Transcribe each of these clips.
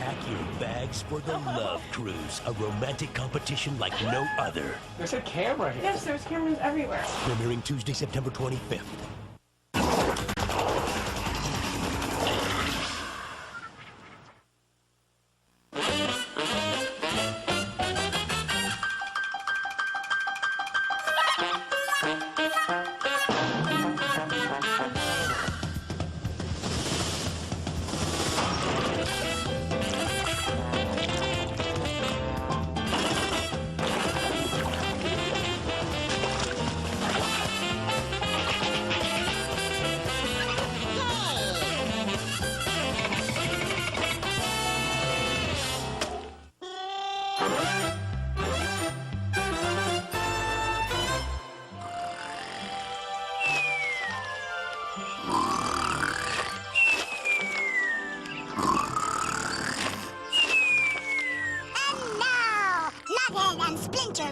Pack your bags for the Love Cruise, a romantic competition like no other. There's a camera here. Yes, there's cameras everywhere. Premiering Tuesday, September 25th.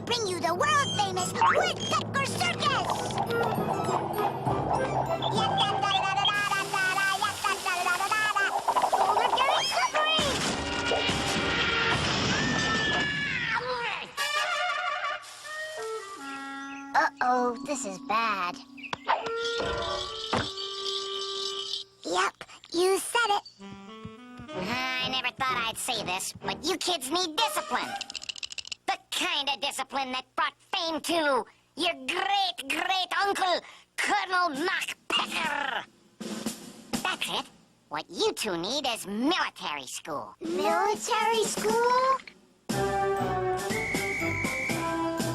Bring you the world-famous Woodpecker Circus! Oh, we're getting slippery! Uh-oh, this is bad. Yep, you said it. I never thought I'd say this, but you kids need discipline. The kind of discipline that brought fame to your great-great-uncle, Colonel Woodpecker. That's it. What you two need is military school. Military school?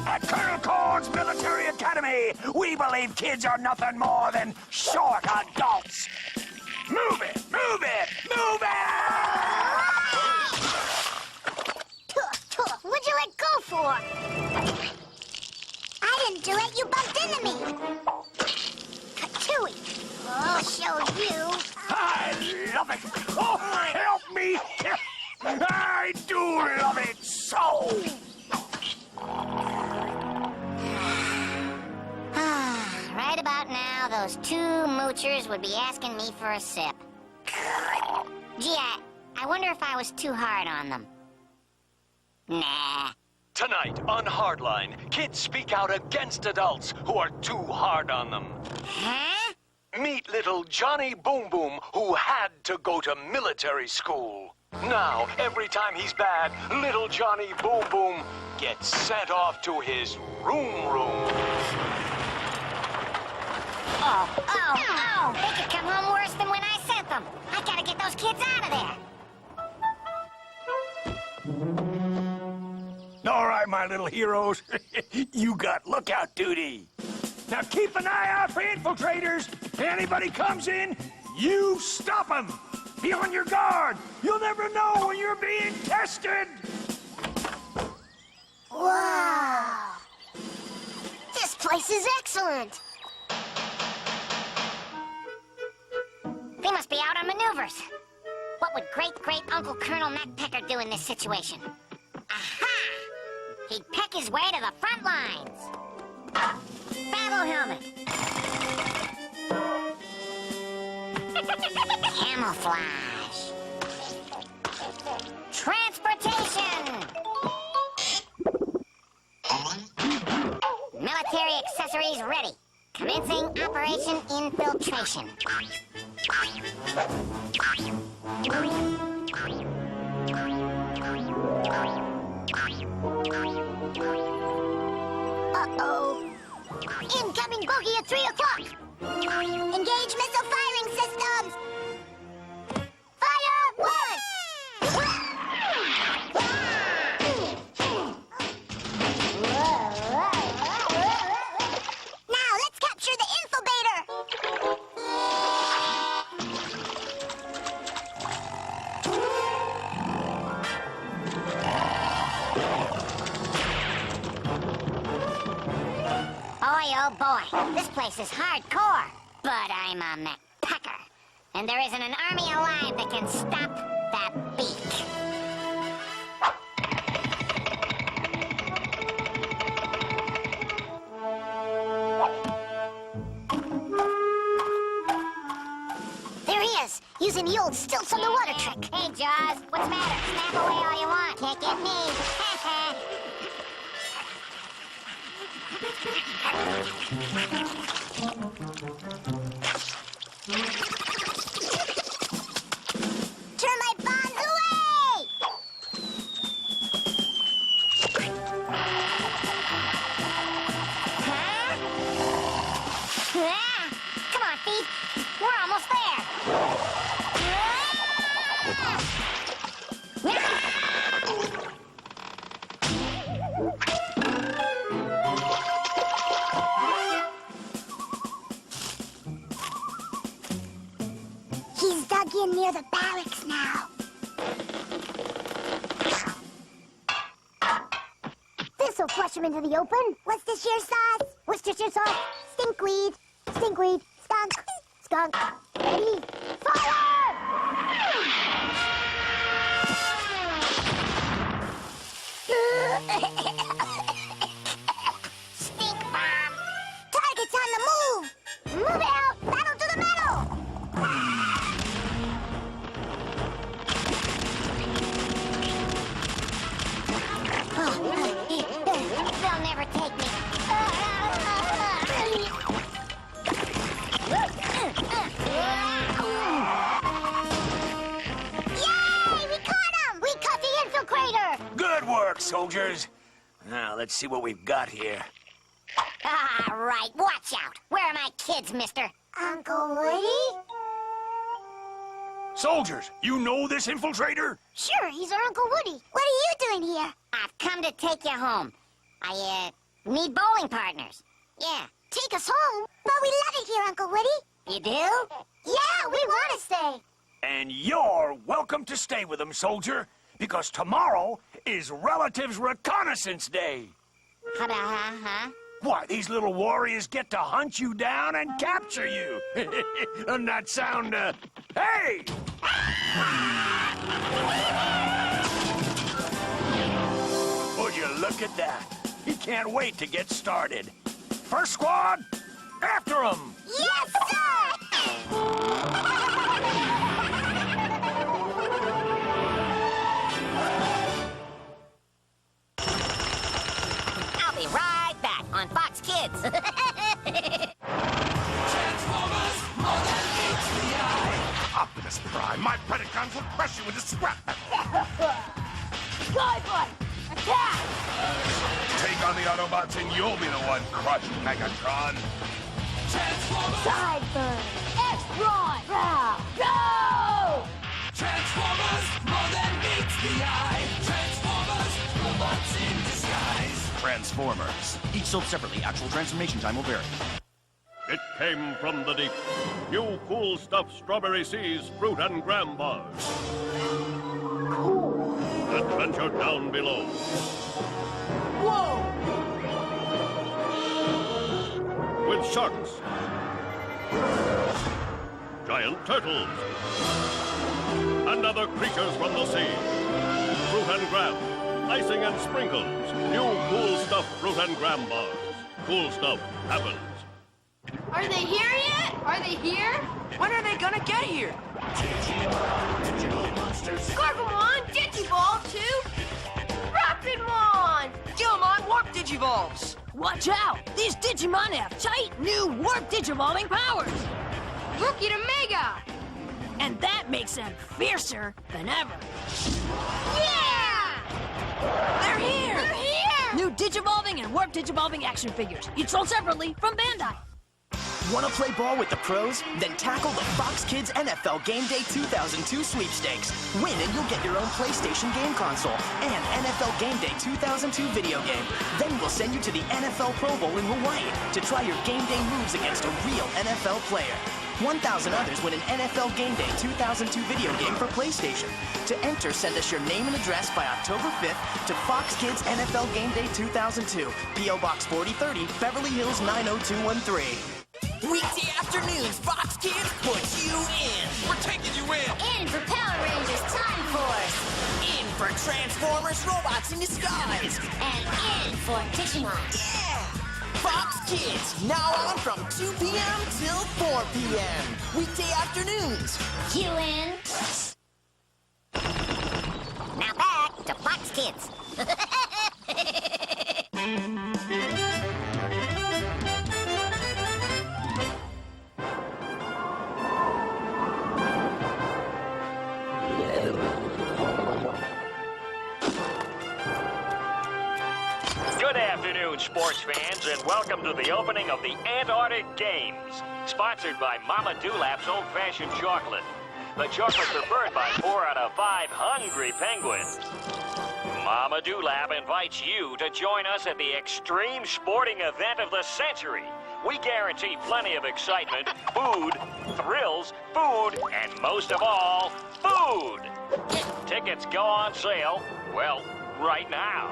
At Colonel Corn's Military Academy, we believe kids are nothing more than short adults. Move it! Move it! Move it! What'd you let go for? I didn't do it. You bumped into me. Chewy. I'll show you. I love it! Oh, help me! I do love it so! Right about now, those two moochers would be asking me for a sip. Gee, I wonder if I was too hard on them. Nah. Tonight on Hardline, kids speak out against adults who are too hard on them. Huh? Meet little Johnny Boom Boom, who had to go to military school. Now, every time he's bad, little Johnny Boom Boom gets sent off to his room. Oh! They could come home worse than when I sent them. I gotta get those kids out of there. All right, my little heroes. You got lookout duty. Now keep an eye out for infiltrators. If anybody comes in, you stop them. Be on your guard. You'll never know when you're being tested. Wow. This place is excellent. They must be out on maneuvers. What would great-great-uncle Colonel Woodpecker do in this situation? Aha! He'd peck his way to the front lines. Battle helmet. Camouflage. Transportation. Military accessories ready. Commencing Operation Infiltration. Uh-oh. Incoming bogey at 3 o'clock. Engage missile firing systems. Fire one! Now let's capture the infobator. Boy, oh boy, this place is hardcore. But I'm a Woodpecker, and there isn't an army alive that can stop that beak. There he is, using the old stilts on the water trick. Hey, Jaws. What's the matter? Snap away all you want. Can't get me. Turn my bonds away! Come on, thief. We're almost there. He's dug in near the barracks now. This'll flush him into the open. Worcestershire sauce. Worcestershire sauce. Stinkweed. Stinkweed. Skunk. Skunk. Ready. Fire! Stink bomb. Target's on the move. Move it out. Battle to the metal. They'll never take me. Yay! We caught him! We caught the infiltrator! Good work, soldiers. Now, let's see what we've got here. All right, watch out. Where are my kids, mister? Uncle Woody? Soldiers, you know this infiltrator? Sure, he's our Uncle Woody. What are you doing here? I've come to take you home. I, need bowling partners. Yeah. Take us home? But we love it here, Uncle Woody. You do? Yeah, we want to stay. And you're welcome to stay with them, soldier, because tomorrow is Relatives Reconnaissance Day. Huh? Why, these little warriors get to hunt you down and capture you. Doesn't that sound, hey! Would you look at that? He can't wait to get started. First squad, after him! Yes, sir! I'll be right back on Fox Kids. Transformers, more than meets the eye. Optimus Prime, my Predacons will crush you into scrap metal. Skyboy, attack! Take on the Autobots and you'll be the one crushed, Megatron. Transformers, Sideburn, X-Ron, go! Transformers, more than meets the eye. Transformers, robots in disguise. Transformers. Each sold separately. Actual transformation time will vary. It came from the deep. New cool stuff Strawberry Seas fruit and graham bars. Cool. Adventure down below. Whoa! With sharks. Giant turtles. And other creatures from the sea. Fruit and graham. Icing and sprinkles. New cool stuff fruit and graham bars. Cool stuff happens. Are they here yet? Are they here? When are they gonna get here? Scorpamon, Digiball 2, Rocketmon! Gilmon Warp Digivolves! Watch out! These Digimon have tight, new Warp Digivolving powers! Rookie to Mega! And that makes them fiercer than ever. Yeah! They're here! They're here! New Digivolving and Warp Digivolving action figures, each sold separately from Bandai. Want to play ball with the pros? Then tackle the Fox Kids NFL Game Day 2002 sweepstakes. Win and you'll get your own PlayStation game console and NFL Game Day 2002 video game. Then we'll send you to the NFL Pro Bowl in Hawaii to try your game day moves against a real NFL player. 1,000 others win an NFL Game Day 2002 video game for PlayStation. To enter, send us your name and address by October 5th to Fox Kids NFL Game Day 2002, P.O. Box 4030, Beverly Hills 90213. Weekday afternoons, Fox Kids puts you in. We're taking you in. In for Power Rangers Time Force. In for Transformers, robots in disguise. And in for Digimon. Yeah! Fox Kids, now on from 2 p.m. till 4 p.m. Weekday afternoons. You in? to Fox Kids. Good afternoon, sports fans, and welcome to the opening of the Antarctic Games, sponsored by Mama Dewlap's old-fashioned chocolate. The chocolate preferred by 4 out of 5 hungry penguins. Mama Dewlap invites you to join us at the extreme sporting event of the century. We guarantee plenty of excitement, food, thrills, food, and most of all, food. Tickets go on sale, well, right now.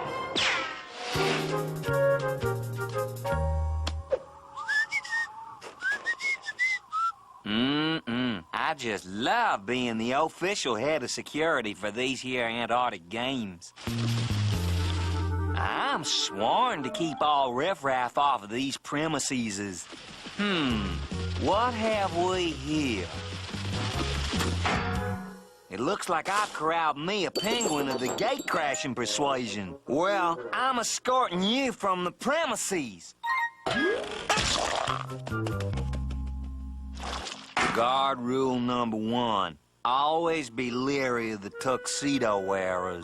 I just love being the official head of security for these here Antarctic Games. I'm sworn to keep all riffraff off of these premises. What have we here? It looks like I've corralled me a penguin of the gate-crashing persuasion. Well, I'm escorting you from the premises. Guard rule number 1. Always be leery of the tuxedo wearers.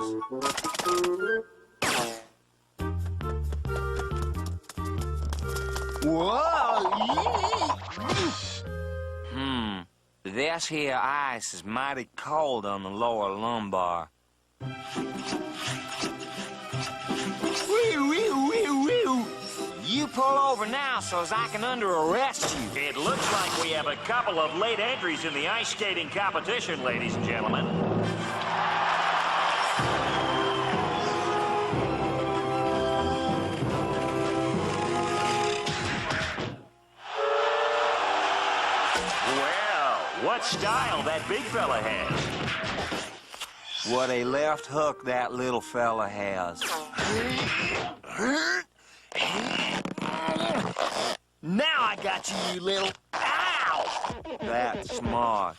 Whoa! This here ice is mighty cold on the lower lumbar. You pull over now so as I can under arrest you. It looks like we have a couple of late entries in the ice skating competition, ladies and gentlemen. Well, what style that big fella has. What a left hook that little fella has. Now I got you, you little... Ow! That's smart.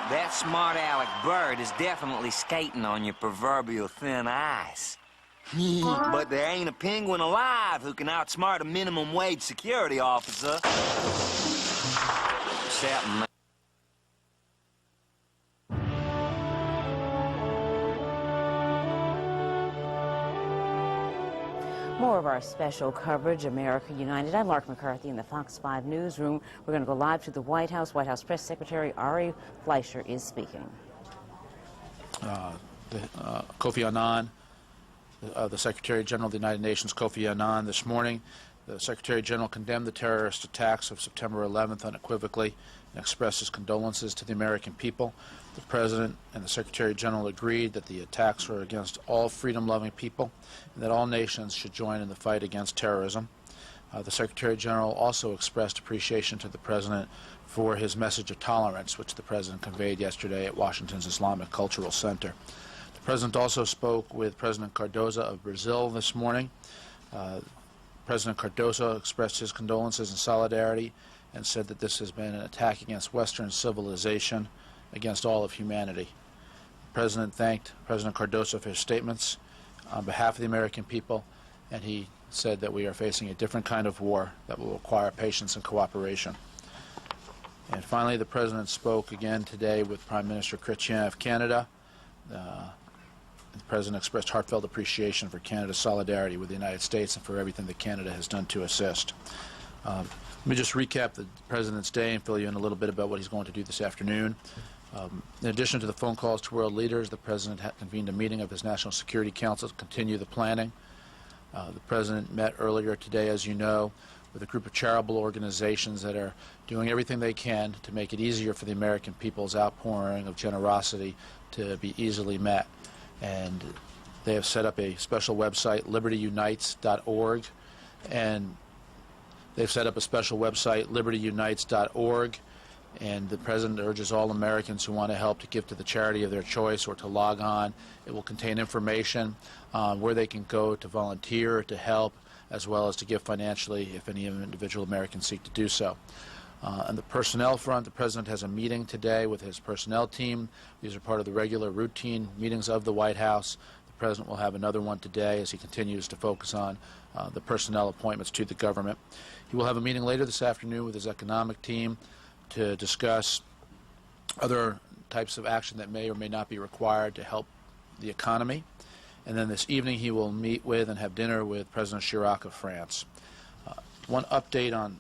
That smart aleck bird is definitely skating on your proverbial thin ice. But there ain't a penguin alive who can outsmart a minimum wage security officer. Except me. More of our special coverage, America United. I'm Mark McCarthy in the Fox 5 newsroom. We're going to go live to the White House. White House Press Secretary Ari Fleischer is speaking. Kofi Annan, the Secretary General of the United Nations, Kofi Annan, this morning, the Secretary General condemned the terrorist attacks of September 11th unequivocally and expressed his condolences to the American people. The President and the Secretary General agreed that the attacks were against all freedom-loving people and that all nations should join in the fight against terrorism. The Secretary General also expressed appreciation to the President for his message of tolerance, which the President conveyed yesterday at Washington's Islamic Cultural Center. The President also spoke with President Cardoso of Brazil this morning. President Cardoso expressed his condolences and solidarity and said that this has been an attack against Western civilization, against all of humanity. The President thanked President Cardoso for his statements on behalf of the American people, and he said that we are facing a different kind of war that will require patience and cooperation. And finally, the President spoke again today with Prime Minister Chrétien of Canada. The President expressed heartfelt appreciation for Canada's solidarity with the United States and for everything that Canada has done to assist. Let me just recap the President's day and fill you in a little bit about what he's going to do this afternoon. In addition to the phone calls to world leaders, the President convened a meeting of his National Security Council to continue the planning. The President met earlier today, as you know, with a group of charitable organizations that are doing everything they can to make it easier for the American people's outpouring of generosity to be easily met. And they have set up a special website, libertyunites.org, and they've set up a special website, libertyunites.org, and the President urges all Americans who want to help to give to the charity of their choice or to log on. It will contain information on where they can go to volunteer, to help, as well as to give financially if any individual Americans seek to do so. On the personnel front, the President has a meeting today with his personnel team. These are part of the regular routine meetings of the White House. The President will have another one today as he continues to focus on the personnel appointments to the government. He will have a meeting later this afternoon with his economic team to discuss other types of action that may or may not be required to help the economy. And then this evening he will meet with and have dinner with President Chirac of France. One update on